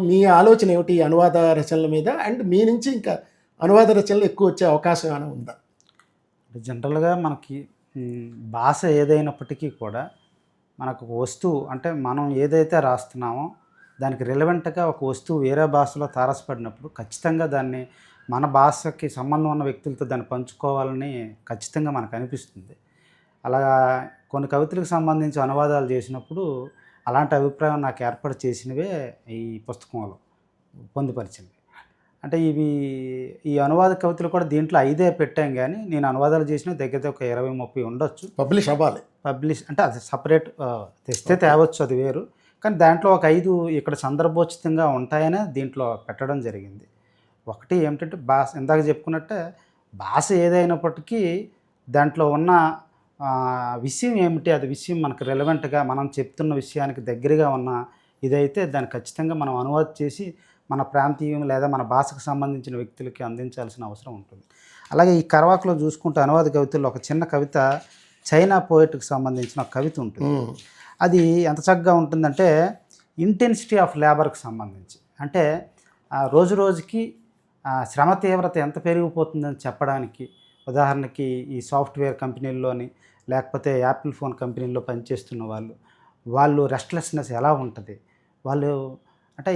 మీ ఆలోచన ఏమిటి ఈ అనువాద రచనల మీద? అండ్ మీ నుంచి ఇంకా అనువాద రచనలు ఎక్కువ వచ్చే అవకాశం ఏమైనా ఉందా? జనరల్గా మనకి భాష ఏదైనప్పటికీ కూడా మనకు ఒక వస్తువు అంటే మనం ఏదైతే రాస్తున్నామో దానికి రిలవెంట్గా ఒక వస్తువు వేరే భాషలో తారసపడినప్పుడు ఖచ్చితంగా దాన్ని మన భాషకి సంబంధం ఉన్న వ్యక్తులతో దాన్ని పంచుకోవాలని ఖచ్చితంగా మనకు అనిపిస్తుంది. అలా కొన్ని కవితలకు సంబంధించి అనువాదాలు చేసినప్పుడు అలాంటి అభిప్రాయం నాకు ఏర్పాటు చేసినవే ఈ పుస్తకంలో పొందుపరిచింది. అంటే ఈ అనువాద కవితలు కూడా దీంట్లో 5 పెట్టాం, కానీ నేను అనువాదాలు చేసినవి దగ్గర ఒక 20-30 ఉండొచ్చు. పబ్లిష్ అవ్వాలి. పబ్లిష్ అంటే అది సపరేట్ తెస్తే తేవచ్చు, అది వేరు. కానీ దాంట్లో ఒక 5 ఇక్కడ సందర్భోచితంగా ఉంటాయనే దీంట్లో పెట్టడం జరిగింది. ఒకటి ఏమిటంటే భాష, ఇందాక చెప్పుకున్నట్టే భాష ఏదైనప్పటికీ దాంట్లో ఉన్న విషయం ఏమిటి, అది విషయం మనకు రిలవెంట్గా మనం చెప్తున్న విషయానికి దగ్గరగా ఉన్న ఇదైతే దాన్ని ఖచ్చితంగా మనం అనువాదం చేసి మన ప్రాంతీయం లేదా మన భాషకు సంబంధించిన వ్యక్తులకి అందించాల్సిన అవసరం ఉంటుంది. అలాగే ఈ కర్వాకులో చూసుకుంటే అనువాద కవితల్లో ఒక చిన్న కవిత చైనా పోయిట్కి సంబంధించిన ఒక కవిత ఉంటుంది. అది ఎంత చక్కగా ఉంటుందంటే ఇంటెన్సిటీ ఆఫ్ లేబర్కి సంబంధించి, అంటే రోజు రోజుకి శ్రమ తీవ్రత ఎంత పెరిగిపోతుందని చెప్పడానికి. ఉదాహరణకి ఈ సాఫ్ట్వేర్ కంపెనీల్లోని లేకపోతే యాపిల్ ఫోన్ కంపెనీల్లో పనిచేస్తున్న వాళ్ళు రెస్ట్లెస్నెస్ ఎలా ఉంటుంది, అంటే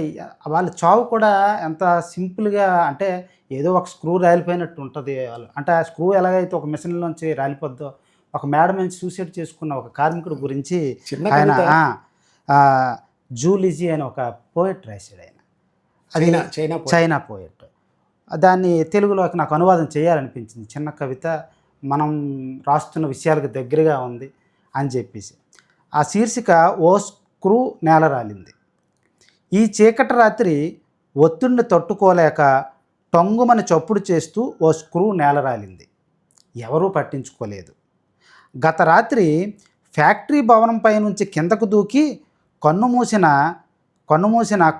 వాళ్ళ చావు కూడా ఎంత సింపుల్గా, అంటే ఏదో ఒక స్క్రూ రాలిపోయినట్టు ఉంటుంది. అంటే ఆ స్క్రూ ఎలాగైతే ఒక మిషన్లోంచి రాలిపోద్దో, ఒక మేడ నుంచి సూసైడ్ చేసుకున్న ఒక కార్మికుడి గురించి ఆయన జూలిజీ అని ఒక పోయట్ రాశాడు. ఆయన అది చైనా పోయట్. దాన్ని తెలుగులోకి నాకు అనువాదం చేయాలనిపించింది. చిన్న కవిత, మనం రాస్తున్న విషయాలకు దగ్గరగా ఉంది అని చెప్పేసి. ఆ శీర్షిక ఓ స్క్రూ నేల రాలింది. ఈ చీకటి రాత్రి ఒత్తిడిని తట్టుకోలేక టొంగుమని చప్పుడు చేస్తూ ఓ స్క్రూ నేల రాలింది. ఎవరూ పట్టించుకోలేదు. గత రాత్రి ఫ్యాక్టరీ భవనంపై నుంచి కిందకు దూకి కన్నుమూసిన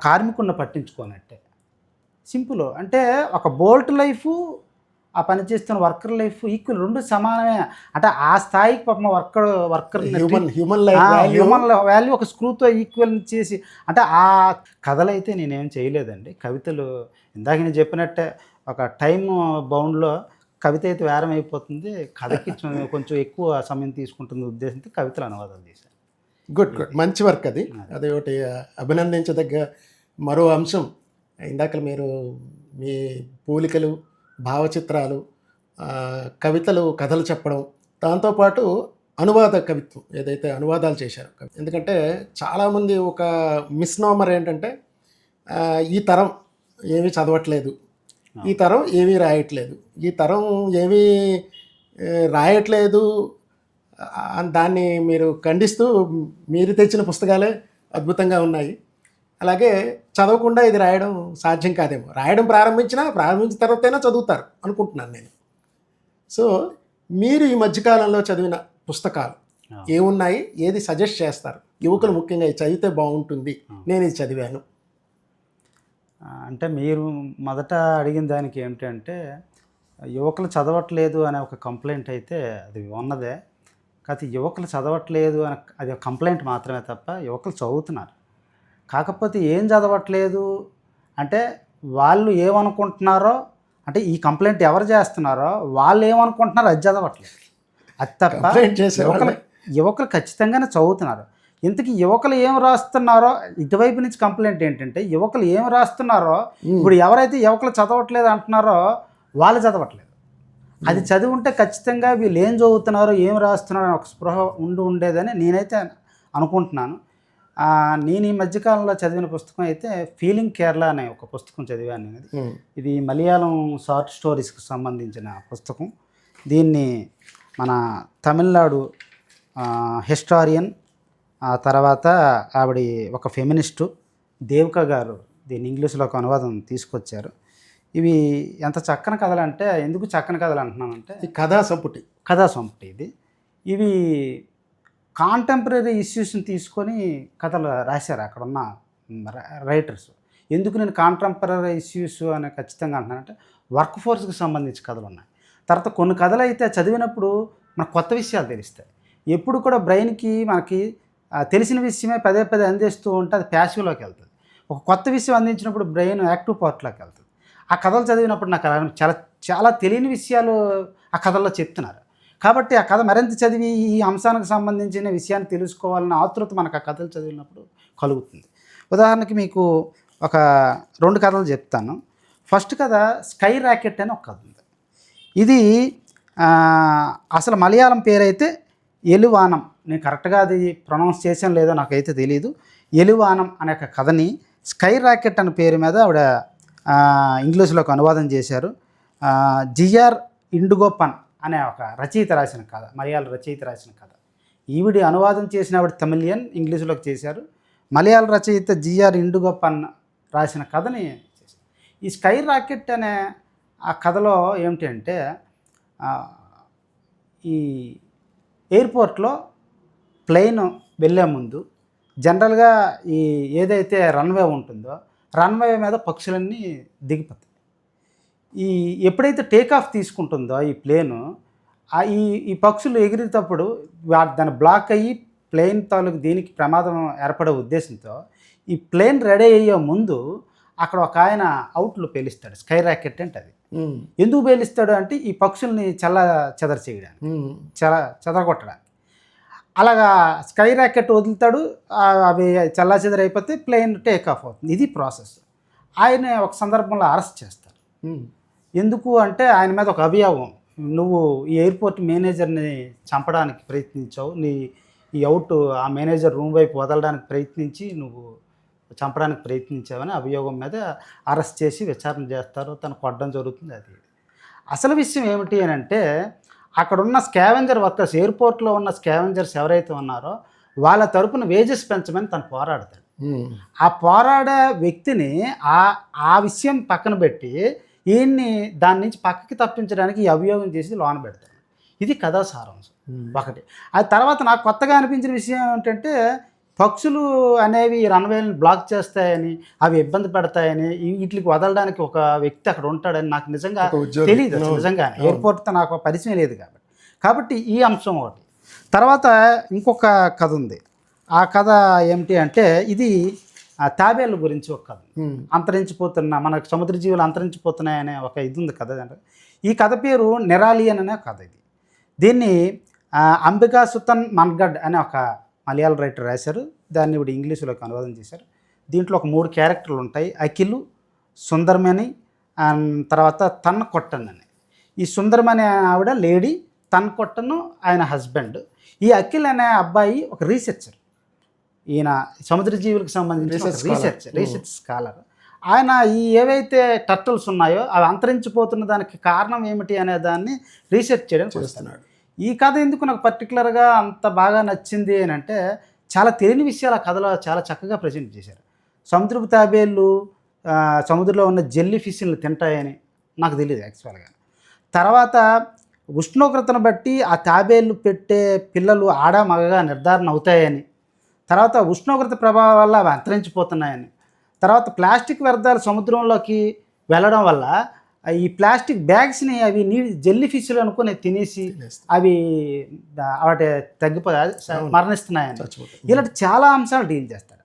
కార్మికుడిని పట్టించుకోనట్టే. సింపుల్. అంటే ఒక బోల్ట్ లైఫు, ఆ పనిచేస్తున్న వర్కర్ లైఫ్ ఈక్వల్, రెండు సమానమే. అంటే ఆ స్థాయికి పాపం వర్కర్ హ్యూమన్ వాల్యూ ఒక స్క్రూతో ఈక్వల్ చేసి, అంటే ఆ కథలు అయితే నేనేం చేయలేదండి. కవితలు ఇందాక నేను చెప్పినట్టే ఒక టైం బౌండ్లో కవిత అయితే వేరం అయిపోతుంది, కథకి కొంచెం ఎక్కువ సమయం తీసుకుంటుంది ఉద్దేశంతో కవితలు అనువాదాలు చేశాను. గుడ్, మంచి వర్క్ అది. అది ఒకటి అభినందించదగ్గ మరో అంశం. ఇందాక మీరు మీ పోలికలు, భావచిత్రాలు, కవితలు, కథలు చెప్పడం, దాంతోపాటు అనువాద కవిత్వం ఏదైతే అనువాదాలు చేశారు. ఎందుకంటే చాలామంది ఒక మిస్నామర్ ఏంటంటే ఈ తరం ఏమీ చదవట్లేదు, ఈ తరం ఏమీ రాయట్లేదు, ఈ తరం ఏమీ రాయట్లేదు, దాన్ని మీరు ఖండిస్తూ మీరు తెచ్చిన పుస్తకాలే అద్భుతంగా ఉన్నాయి, అలాగే చదవకుండా ఇది రాయడం సాధ్యం కాదేమో, రాయడం ప్రారంభించిన తర్వాతైనా చదువుతారు అనుకుంటున్నాను నేను. సో మీరు ఈ మధ్యకాలంలో చదివిన పుస్తకాలు ఏమున్నాయి, ఏది సజెస్ట్ చేస్తారు యువకులు? ముఖ్యంగా ఇది చదివితే బాగుంటుంది, నేను ఇది చదివాను. అంటే మీరు మొదట అడిగిన దానికి ఏమిటంటే యువకులు చదవట్లేదు అనే ఒక కంప్లైంట్ అయితే అది ఉన్నదే. కాకపోతే యువకులు చదవట్లేదు అనే అది ఒక కంప్లైంట్ మాత్రమే తప్ప యువకులు చదువుతున్నారు. కాకపోతే ఏం చదవట్లేదు అంటే వాళ్ళు ఏమనుకుంటున్నారో, అంటే ఈ కంప్లైంట్ ఎవరు చేస్తున్నారో వాళ్ళు ఏమనుకుంటున్నారో అది చదవట్లేదు. అది తప్ప యువకులు ఖచ్చితంగానే చదువుతున్నారు. ఇంతకీ యువకులు ఏం రాస్తున్నారో, ఇటువైపు నుంచి కంప్లైంట్ ఏంటంటే యువకులు ఏం రాస్తున్నారో, ఇప్పుడు ఎవరైతే యువకులు చదవట్లేదు అంటున్నారో వాళ్ళు చదవట్లేదు. అది చదివి ఉంటే ఖచ్చితంగా వీళ్ళు ఏం చదువుతున్నారో, ఏం రాస్తున్నారో అని ఒక స్పృహ ఉండేదని నేనైతే అనుకుంటున్నాను. నేను ఈ మధ్యకాలంలో చదివిన పుస్తకం అయితే ఫీలింగ్ కేరళ అనే ఒక పుస్తకం చదివాను నేను. ఇది మలయాళం షార్ట్ స్టోరీస్కి సంబంధించిన పుస్తకం. దీన్ని మన తమిళనాడు హిస్టారియన్, తర్వాత ఆవిడ ఒక ఫెమినిస్టు దేవిక గారు దీన్ని ఇంగ్లీష్లో ఒక అనువాదం తీసుకొచ్చారు. ఇవి ఎంత చక్కని కథలు అంటే, ఎందుకు చక్కని కథలు అంటున్నానంటే ఈ కథా సంపుటి ఇవి కాంటెంపరీ ఇష్యూస్ని తీసుకొని కథలు రాశారు అక్కడ ఉన్న రైటర్స్. ఎందుకు నేను కాంటెంపరీ ఇష్యూస్ అని ఖచ్చితంగా అంటున్నానంటే వర్క్ ఫోర్స్కి సంబంధించి కథలు ఉన్నాయి. తర్వాత కొన్ని కథలు అయితే చదివినప్పుడు మనకు కొత్త విషయాలు తెలుస్తాయి. ఎప్పుడు కూడా బ్రెయిన్కి మనకి తెలిసిన విషయమే పదే పదే అందిస్తూ ఉంటే అది ప్యాసివ్లోకి వెళ్తుంది. ఒక కొత్త విషయం అందించినప్పుడు బ్రెయిన్ యాక్టివ్ పార్ట్లోకి వెళ్తుంది. ఆ కథలు చదివినప్పుడు నాకు చాలా చాలా తెలియని విషయాలు ఆ కథల్లో చెప్తున్నారు. కాబట్టి ఆ కథ మరింత చదివి ఈ అంశానికి సంబంధించిన విషయాన్ని తెలుసుకోవాలన్న ఆతృత మనకు ఆ కథలు చదివినప్పుడు కలుగుతుంది. ఉదాహరణకి మీకు ఒక 2 కథలు చెప్తాను. ఫస్ట్ కథ స్కై రాకెట్ అని ఒక కథ ఉంది. ఇది అసలు మలయాళం పేరైతే ఎలువానం. నేను కరెక్ట్గా అది ప్రొనౌన్స్ చేసాను లేదో నాకైతే తెలియదు. ఎలువానం అనే ఒక కథని స్కై రాకెట్ అనే పేరు మీద ఆవిడ ఇంగ్లీష్లోకి అనువాదం చేశారు. జిఆర్ ఇండిగోపన్ అనే ఒక రచయిత రాసిన కథ, మలయాళ రచయిత రాసిన కథ. ఈవిడి అనువాదం చేసిన ఆవిడ తమిళియన్, ఇంగ్లీష్లోకి చేశారు. మలయాళ రచయిత జిఆర్ ఇండిగోపన్ రాసిన కథని చేశారు. ఈ స్కై రాకెట్ అనే ఆ కథలో ఏమిటి అంటే ఈ ఎయిర్పోర్ట్లో ప్లెయిన్ వెళ్ళే ముందు జనరల్గా ఈ ఏదైతే రన్వే ఉంటుందో రన్వే మీద పక్షులన్నీ దిగిపోతాయి. ఎప్పుడైతే టేక్ ఆఫ్ తీసుకుంటుందో ఈ ప్లేను ఈ పక్షులు ఎగిరేటప్పుడు దాన్ని బ్లాక్ అయ్యి ప్లేన్ తాలూకు దీనికి ప్రమాదం ఏర్పడే ఉద్దేశంతో ఈ ప్లేన్ రెడీ అయ్యే ముందు అక్కడ ఒక ఆయన అవుట్లు పేలిస్తాడు. స్కై రాకెట్ అంటే అది ఎందుకు పేలిస్తాడు అంటే ఈ పక్షుల్ని చెదర చేయడానికి, చెదరగొట్టడానికి. అలాగా స్కై రాకెట్ వదులుతాడు, అవి చెల్లాచెదర అయిపోతే ప్లేన్ టేక్ ఆఫ్ అవుతుంది. ఇది ప్రాసెస్. ఆయన ఒక సందర్భంలో అరెస్ట్ చేస్తారు. ఎందుకు అంటే ఆయన మీద ఒక అభియోగం, నువ్వు ఈ ఎయిర్పోర్ట్ మేనేజర్ని చంపడానికి ప్రయత్నించావు, ఈ అవుట్ ఆ మేనేజర్ రూమ్ వైపు వదలడానికి ప్రయత్నించి నువ్వు చంపడానికి ప్రయత్నించావని అభియోగం మీద అరెస్ట్ చేసి విచారణ చేస్తారు. తను కొట్టడం జరుగుతుంది. అది అసలు విషయం ఏమిటి అని అంటే అక్కడున్న స్కావెంజర్ వర్కర్స్, ఎయిర్పోర్ట్లో ఉన్న స్కావెంజర్స్ ఎవరైతే ఉన్నారో వాళ్ళ తరపున వేజెస్ పెంచమని తను పోరాడతాడు. ఆ పోరాడే వ్యక్తిని ఆ విషయం పక్కన పెట్టి ఈయన్ని దాని నుంచి పక్కకి తప్పించడానికి ఈ అభియోగం చేసి లోన పెడతాడు. ఇది కథా సారాంశం ఒకటి. అది తర్వాత నాకు కొత్తగా అనిపించిన విషయం ఏంటంటే పక్షులు అనేవి రన్వేలను బ్లాక్ చేస్తాయని, అవి ఇబ్బంది పెడతాయని, వీటికి వదలడానికి ఒక వ్యక్తి అక్కడ ఉంటాడని నాకు నిజంగా తెలియదు. నిజంగా ఎయిర్పోర్ట్తో నాకు పరిచయం లేదు కాబట్టి ఈ అంశం ఒకటి. తర్వాత ఇంకొక కథ ఉంది. ఆ కథ ఏమిటి అంటే ఇది తాబేళ్ళ గురించి ఒక కథ. అంతరించిపోతున్న మనకు సముద్ర జీవులు అంతరించిపోతున్నాయనే ఒక ఇది ఉంది కథ. ఈ కథ పేరు నిరాలియన్ అనే కథ. దీన్ని అంబికా సుతన్ మన్గడ్ అనే ఒక మలయాళ రైటర్ రాశారు. దాన్ని ఇప్పుడు ఇంగ్లీష్లోకి అనువాదం చేశారు. దీంట్లో ఒక 3 క్యారెక్టర్లు ఉంటాయి. అఖిలు, సుందరమణి, తర్వాత తన్ కొట్టన్ అని. ఈ సుందరమణి ఆవిడ లేడీ, తన్ కొట్టను ఆయన హస్బెండ్. ఈ అఖిల్ అనే అబ్బాయి ఒక రీసెర్చర్. ఈయన సముద్ర జీవులకు సంబంధించిన రీసెర్చ్ స్కాలర్. ఆయన ఈ ఏవైతే టర్టల్స్ ఉన్నాయో అవి అంతరించిపోతున్న దానికి కారణం ఏమిటి అనే దాన్ని రీసెర్చ్ చేయడం చేస్తున్నాడు. ఈ కథ ఎందుకు నాకు పర్టికులర్గా అంత బాగా నచ్చింది అని అంటే చాలా తెలియని విషయాలు ఆ కథలో చాలా చక్కగా ప్రజెంట్ చేశారు. సముద్రపు తాబేళ్ళు సముద్రంలో ఉన్న జెల్లీ ఫిష్లను తింటాయని నాకు తెలియదు యాక్చువల్గా. తర్వాత ఉష్ణోగ్రతను బట్టి ఆ తాబేళ్ళు పెట్టే పిల్లలు ఆడ మగగా నిర్ధారణ అవుతాయని, తర్వాత ఉష్ణోగ్రత ప్రభావం వల్ల అవి అంతరించిపోతున్నాయని, తర్వాత ప్లాస్టిక్ వ్యర్థాలు సముద్రంలోకి వెళ్ళడం వల్ల ఈ ప్లాస్టిక్ బ్యాగ్స్ని అవి జెల్లీ ఫిష్లు అనుకుని తినేసి అవి వాటి మరణిస్తున్నాయని, ఇలాంటి చాలా అంశాలు డీల్ చేస్తారు.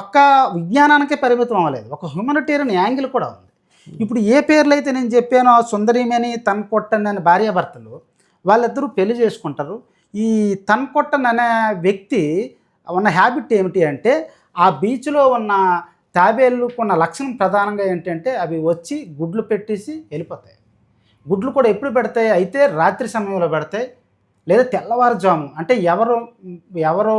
ఒక్క విజ్ఞానానికే పరిమితం అవ్వలేదు, ఒక హ్యూమనిటేరియన్ యాంగిల్ కూడా ఉంది. ఇప్పుడు ఏ పేర్లు అయితే నేను చెప్పానో సుందరిమణి, తన్ కొట్టన్ అనే భార్యాభర్తలు వాళ్ళిద్దరూ పెళ్లి చేసుకుంటారు. ఈ తన్ కొట్టన్ అనే వ్యక్తి ఉన్న హ్యాబిట్ ఏమిటి అంటే ఆ బీచ్లో ఉన్న తాబేళ్ళకు ఉన్న లక్షణం ప్రధానంగా ఏంటంటే అవి వచ్చి గుడ్లు పెట్టేసి వెళ్ళిపోతాయి. గుడ్లు కూడా ఎప్పుడు పెడతాయి అయితే రాత్రి సమయంలో పెడతాయి, లేదా తెల్లవారుజాము. అంటే ఎవరు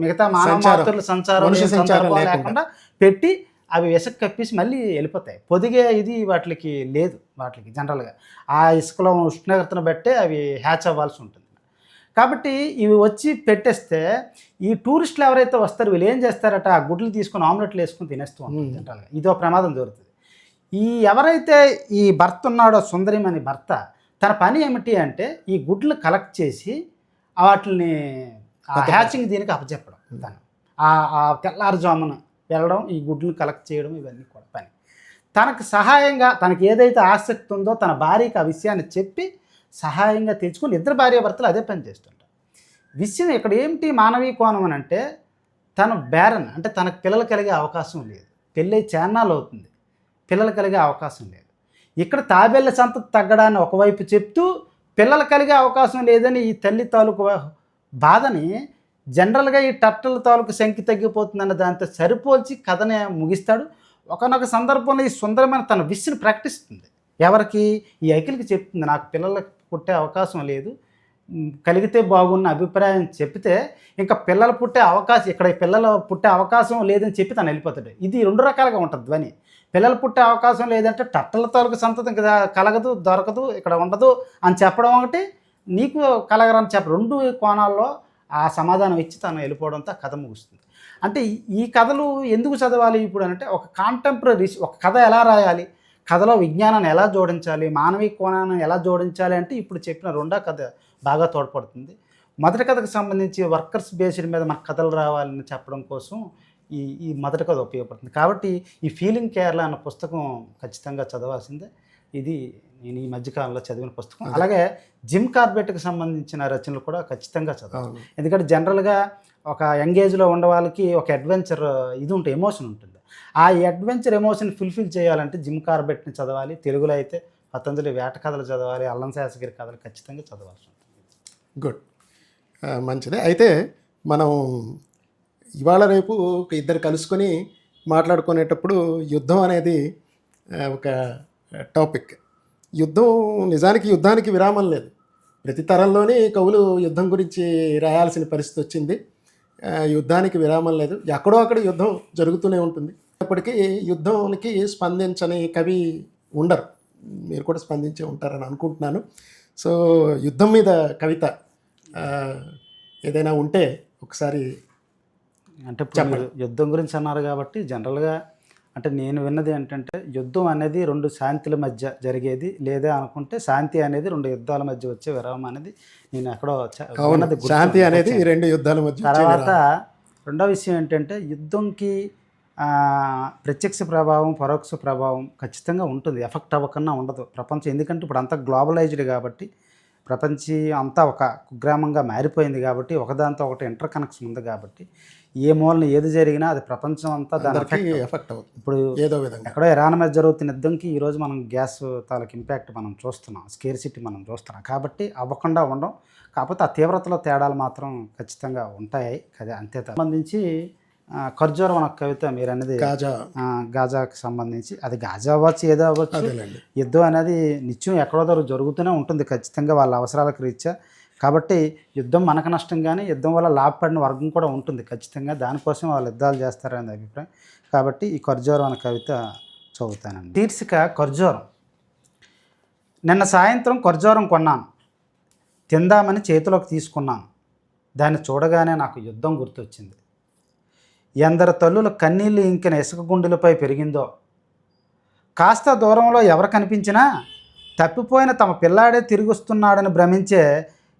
మిగతా మానవ మాతృల సంచారం లేకుండా పెట్టి అవి ఇసుక కప్పేసి మళ్ళీ వెళ్ళిపోతాయి. పొదిగే ఇది వాటికి లేదు. వాటికి జనరల్గా ఆ ఇసుకలో ఉష్ణోగ్రతను బట్టే అవి హ్యాచ్ అవ్వాల్సి ఉంటుంది. కాబట్టి ఇవి వచ్చి పెట్టేస్తే ఈ టూరిస్టులు ఎవరైతే వస్తారో వీళ్ళు ఏం చేస్తారట, ఆ గుడ్లు తీసుకొని ఆమ్లెట్లు వేసుకొని తినేస్తూ ఉంటారు జనరల్గా. ఇదో ప్రమాదం జరుగుతుంది. ఎవరైతే ఈ భర్త ఉన్నాడో సుందరిమణి భర్త, తన పని ఏమిటి అంటే ఈ గుడ్లు కలెక్ట్ చేసి వాటిని హ్యాచింగ్ దీనికి అప్పచెప్పడం. తను ఆ తెల్లారుజామున వెళ్ళడం, ఈ గుడ్లు కలెక్ట్ చేయడం, ఇవన్నీ కూడా పని. తనకు సహాయంగా తనకి ఏదైతే ఆసక్తి ఉందో తన భార్యకి ఆ విషయాన్ని చెప్పి సహాయంగా తెచ్చుకొని ఇద్దరు భార్యాభర్తలు అదే పని చేస్తుంటారు. విషయం ఇక్కడ ఏమిటి మానవీయ కోణం అని అంటే తను బ్యారన్, అంటే తనకు పిల్లలు కలిగే అవకాశం లేదు. పెళ్ళై చాన్నాళ్ళు అవుతుంది, పిల్లలు కలిగే అవకాశం లేదు. ఇక్కడ తాబేళ్ల సంతతి తగ్గడాన్ని ఒకవైపు చెప్తూ పిల్లలు కలిగే అవకాశం లేదని ఈ తల్లి తాలూకు బాధని జనరల్గా ఈ టట్టల తాలూకు సంఖ్య తగ్గిపోతుందన్న దాంతో సరిపోల్చి కథని ముగిస్తాడు. ఒకనొక సందర్భంలో ఈ సుందరమైన తన విష్ని ప్రకటిస్తుంది. ఎవరికి? ఈ అఖిల్కి చెప్తుంది, నాకు పిల్లలకు పుట్టే అవకాశం లేదు, కలిగితే బాగున్న అభిప్రాయం చెప్తే ఇంకా పిల్లలు పుట్టే అవకాశం, ఇక్కడ పిల్లలు పుట్టే అవకాశం లేదని చెప్పి తను వెళ్ళిపోతాడు. ఇది రెండు రకాలుగా ఉంటుంది ధ్వని. పిల్లలు పుట్టే అవకాశం లేదంటే టట్టల తాలూకు సంతతి ఇంకా కలగదు, దొరకదు, ఇక్కడ ఉండదు అని చెప్పడం ఒకటి, నీకు కలగరని రెండు కోణాల్లో ఆ సమాధానం ఇచ్చి తను వెళ్ళిపోవడంతో కథ ముగుస్తుంది. అంటే ఈ కథలు ఎందుకు చదవాలి ఇప్పుడు అంటే, ఒక కాంటెంపరీ ఒక కథ ఎలా రాయాలి, కథలో విజ్ఞానాన్ని ఎలా జోడించాలి, మానవీయ కోణాన్ని ఎలా జోడించాలి అంటే ఇప్పుడు చెప్పిన రెండో కథ బాగా తోడ్పడుతుంది. మొదటి కథకు సంబంధించి వర్కర్స్ బేస్డ్ మీద మన కథలు రావాలని చెప్పడం కోసం ఈ మొదటి కథ ఉపయోగపడుతుంది. కాబట్టి ఈ ఫీలింగ్ కేరళ అన్న పుస్తకం ఖచ్చితంగా చదవాల్సిందే. ఇది నేను ఈ మధ్యకాలంలో చదివిన పుస్తకం. అలాగే జిమ్ కార్బెట్కి సంబంధించిన రచనలు కూడా ఖచ్చితంగా చదవాలి. ఎందుకంటే జనరల్గా ఒక యంగేజ్లో ఉన్న వాళ్ళకి ఒక అడ్వెంచర్ ఇది ఉంటుంది, ఎమోషన్ ఉంటుంది. ఆ అడ్వెంచర్ ఎమోషన్ ఫుల్ఫిల్ చేయాలంటే జిమ్ కార్బెట్ని చదవాలి. తెలుగులో అయితే పతంజలి వేట కథలు చదవాలి, అల్లం శాసగిరి కథలు ఖచ్చితంగా చదవాల్సి ఉంటుంది. గుడ్, మంచిదే. అయితే మనం ఇవాళ రేపు ఇద్దరు కలుసుకొని మాట్లాడుకునేటప్పుడు యుద్ధం అనేది ఒక టాపిక్. యుద్ధం నిజానికి యుద్ధానికి విరామం లేదు. ప్రతి తరంలోనే కవులు యుద్ధం గురించి రాయాల్సిన పరిస్థితి వచ్చింది. యుద్ధానికి విరామం లేదు, ఎక్కడో అక్కడ యుద్ధం జరుగుతూనే ఉంటుంది. ఇప్పటికీ యుద్ధానికి స్పందించని కవి ఉండరు. మీరు కూడా స్పందించే ఉంటారని అనుకుంటున్నాను. సో యుద్ధం మీద కవిత ఏదైనా ఉంటే ఒకసారి అంటే ఇప్పుడు యుద్ధం గురించి అన్నారు కాబట్టి జనరల్గా అంటే నేను విన్నది ఏంటంటే, యుద్ధం అనేది రెండు శాంతుల మధ్య జరిగేది, లేదా అనుకుంటే శాంతి అనేది రెండు యుద్ధాల మధ్య వచ్చే విరామం అనేది నేను ఎక్కడో విన్నది. శాంతి అనేది రెండు యుద్ధాల మధ్య. తర్వాత రెండో విషయం ఏంటంటే, యుద్ధంకి ప్రత్యక్ష ప్రభావం పరోక్ష ప్రభావం ఖచ్చితంగా ఉంటుంది, ఎఫెక్ట్ అవ్వకుండా ఉండదు ప్రపంచం. ఎందుకంటే ఇప్పుడు అంతా గ్లోబలైజ్డ్ కాబట్టి, ప్రపంచం అంతా ఒక కుగ్రామంగా మారిపోయింది కాబట్టి, ఒకదాంతో ఒకటి ఇంటర్ కనెక్షన్ ఉంది కాబట్టి, ఏ మూలన ఏది జరిగినా అది ప్రపంచం అంతా దానికి ఎఫెక్ట్ అవుతుంది. ఇప్పుడు ఏదో విధంగా ఎక్కడో ఇరాన్ మీద జరుగుతున్న యుద్ధంకి ఈరోజు మనం గ్యాస్ తాలూకు ఇంపాక్ట్ మనం చూస్తున్నాం, స్కేర్సిటీ మనం చూస్తున్నాం. కాబట్టి అవ్వకుండా ఉండడం, కాకపోతే ఆ తీవ్రతలో తేడాలు మాత్రం ఖచ్చితంగా ఉంటాయి కదా. అంతే సంబంధించి ఖర్జూరం అనే కవిత మీరు అనేది గాజాకి సంబంధించి, అది గాజా అవ్వచ్చు ఏదో అవ్వచ్చు, యుద్ధం అనేది నిత్యం ఎక్కడో జరుగుతూనే ఉంటుంది ఖచ్చితంగా వాళ్ళ అవసరాలకు రీత్యా. కాబట్టి యుద్ధం మనకు నష్టం, కానీ యుద్ధం వల్ల లాభపడిన వర్గం కూడా ఉంటుంది ఖచ్చితంగా, దానికోసం వాళ్ళు యుద్ధాలు చేస్తారనే అభిప్రాయం. కాబట్టి ఈ ఖర్జూరం అనే కవిత చదువుతానండి. శీర్షిక ఖర్జూరం. నిన్న సాయంత్రం ఖర్జూరం కొన్నాను, తిందామని చేతిలోకి తీసుకున్నాను. దాన్ని చూడగానే నాకు యుద్ధం గుర్తొచ్చింది. ఎందరు తల్లుల కన్నీళ్ళు ఇంకిన ఇసుక గుండెలపై పెరిగిందో. కాస్త దూరంలో ఎవరు కనిపించినా తప్పిపోయిన తమ పిల్లాడే తిరిగి వస్తున్నాడని భ్రమించే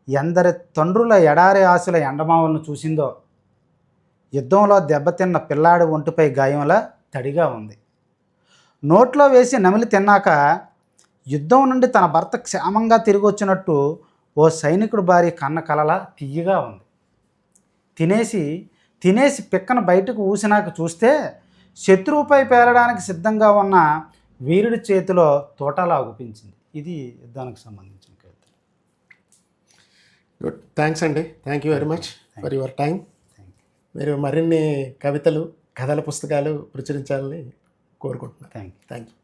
ఎందరి తండ్రుల ఎడారి ఆశల ఎండమావులను చూసిందో. యుద్ధంలో దెబ్బతిన్న పిల్లాడి ఒంటిపై గాయంలా తడిగా ఉంది. నోట్లో వేసి నమిలి తిన్నాక యుద్ధం నుండి తన భర్త క్షేమంగా తిరిగి వచ్చినట్టు ఓ సైనికుడు భార్య కన్న కలలా తియ్యగా ఉంది. తినేసి పిక్కన బయటకు ఊసినాక చూస్తే శత్రువుపై పేలడానికి సిద్ధంగా ఉన్న వీరుడి చేతిలో తోటలా అగుపించింది. ఇది యుద్ధానికి సంబంధించిన కవిత. గుడ్, థ్యాంక్స్ అండి. Thank you very much for your time. మీరు మరిన్ని కవితలు, కథల పుస్తకాలు ప్రచురించాలని కోరుకుంటున్నాను. Thank you.